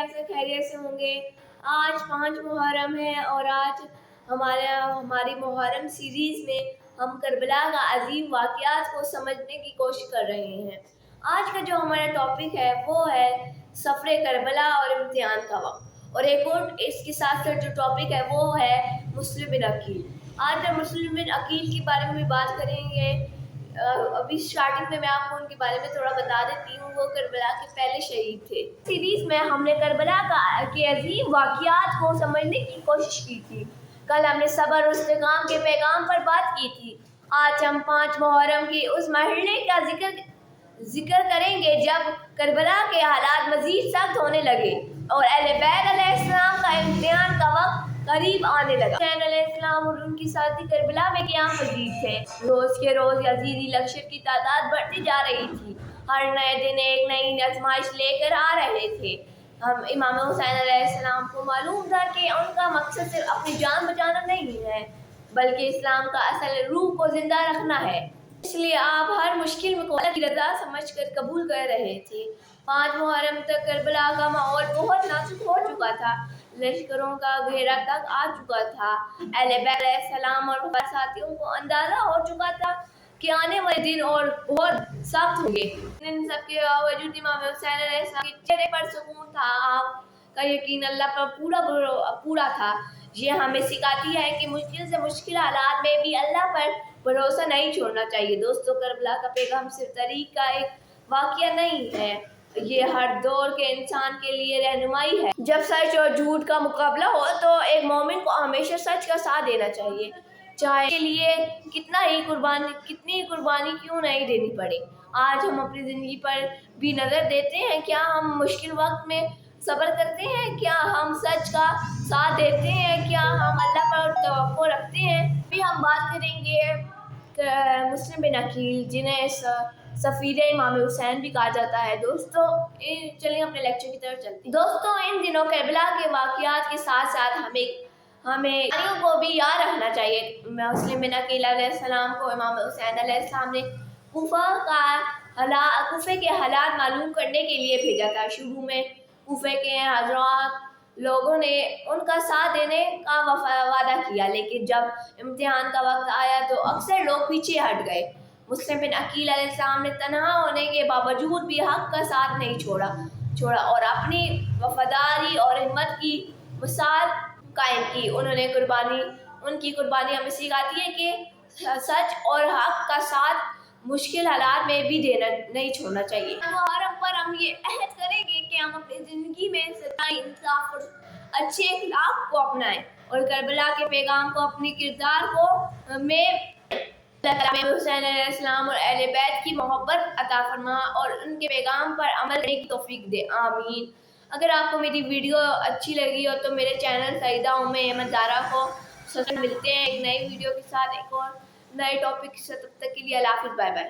سے خیریت سے ہوں گے۔ آج 5 محرم ہے اور آج ہماری محرم سیریز میں ہم کربلا کا عظیم واقعات کو سمجھنے کی کوشش کر رہے ہیں۔ آج کا جو ہمارا ٹاپک ہے وہ ہے سفر کربلا اور امتحان کا وقت، اور ایک اور اس کے ساتھ ساتھ جو ٹاپک ہے وہ ہے مسلم بن عقیل۔ آج ہم مسلم بن عقیل کے بارے میں بات کریں گے۔ ابھی سٹارٹنگ میں آپ کو ان کے بارے میں تھوڑا بتا دیتی ہوں۔ وہ کربلا کے پہلے شہید تھے۔ سیریز میں ہم نے کربلا کے عظیم واقعات کو سمجھنے کی کوشش کی تھی۔ کل ہم نے صبر اور استقامت کے پیغام پر بات کی تھی۔ آج ہم 5 محرم کی اس مرحلے کا ذکر کریں گے جب کربلا کے حالات مزید سخت ہونے لگے اور اہل بیت علیہ السلام کا امتحان کا وقت قریب آنے لگا۔ حسین علیہ السلام اور ان کی ساتھی کربلا میں قیام پذیر تھے۔ روز کے روز یزیدی لشکر کی تعداد بڑھتی جا رہی تھی۔ ہر نئے دن ایک نئی آزمائش لے کر آ رہے تھے۔ امام حسین علیہ السلام کو معلوم تھا کہ ان کا مقصد صرف اپنی جان بچانا نہیں ہے بلکہ اسلام کا اصل روح کو زندہ رکھنا ہے۔ اس لیے آپ ہر مشکل کو اللہ کی رضا سمجھ کر قبول کر رہے تھے۔ 5 محرم تک کربلا کا ماحول بہت نازک ہو چکا تھا۔ لشکروں کا گھیرا تک آ چکا تھا۔ اہل بیت علیہ السلام اور ساتھیوں کو اندازہ ہو چکا تھا کہ آنے والے دن اور بہت سخت ہوں گے۔ ان سب کے باوجود امام حسین علیہ السلام کے چہرے پر سکون تھا۔ آپ کا یقین اللہ پر پورا تھا۔ یہ ہمیں سکھاتی ہے کہ مشکل سے مشکل حالات میں بھی اللہ پر بھروسہ نہیں چھوڑنا چاہیے۔ دوستو، کربلا کا پیغام صرف تاریخ کا ایک واقعہ نہیں ہے، یہ ہر دور کے انسان کے لیے رہنمائی ہے۔ جب سچ اور جھوٹ کا مقابلہ ہو تو ایک مومن کو ہمیشہ سچ کا ساتھ دینا چاہیے، چاہے اس کے لیے کتنی قربانی کیوں نہیں دینی پڑے۔ آج ہم اپنی زندگی پر بھی نظر دیتے ہیں۔ کیا ہم مشکل وقت میں صبر کرتے ہیں؟ کیا ہم سچ کا ساتھ دیتے ہیں؟ کیا ہم اللہ پر توقع رکھتے ہیں؟ ابھی ہم بات کریں گے مسلم بن عقیل، جنہیں سفیر امام حسین بھی کہا جاتا ہے۔ دوستو، چلیے اپنے لیکچر کی طرف چلتے ہیں۔ دوستو، ان دنوں کربلا کے واقعات کے ساتھ ساتھ ہمیں کو بھی یاد رکھنا چاہیے۔ مسلم بن عقیل علیہ السلام کو امام حسین علیہ السلام نے کوفے کے حالات معلوم کرنے کے لیے بھیجا تھا۔ شروع میں کوفے کے حضرات لوگوں نے ان کا ساتھ دینے کا وعدہ کیا، لیکن جب امتحان کا وقت آیا تو اکثر لوگ پیچھے ہٹ گئے۔ مسلم بن عقیل علیہ السلام نے تنہا ہونے کے باوجود بھی حق کا ساتھ نہیں چھوڑا اور اپنی وفاداری اور ہمت کی مثال قائم کی۔ ان کی قربانی ہمیں سکھاتی ہے کہ سچ اور حق کا ساتھ مشکل حالات میں بھی نہیں چھوڑنا چاہیے۔ محرم پر ہم یہ عہد کریں گے کہ ہم اپنی زندگی میں سچائی، انصاف اور اچھے اخلاق کو اپنائیں اور کربلا کے پیغام کو اپنے کردار میں اللہ تعالیٰ امام حسین علیہ السلام اور اہل بیت کی محبت عطا فرما اور ان کے پیغام پر عمل کرنے کی توفیق دے، آمین۔ اگر آپ کو میری ویڈیو اچھی لگی ہو تو میرے چینل سعیدہ احمد زارا کو ملتے ہیں ایک نئی ویڈیو کے ساتھ، ایک اور نئے ٹاپک کے ساتھ۔ تب تک کے لیے اللہ حافظ، بائے بائے۔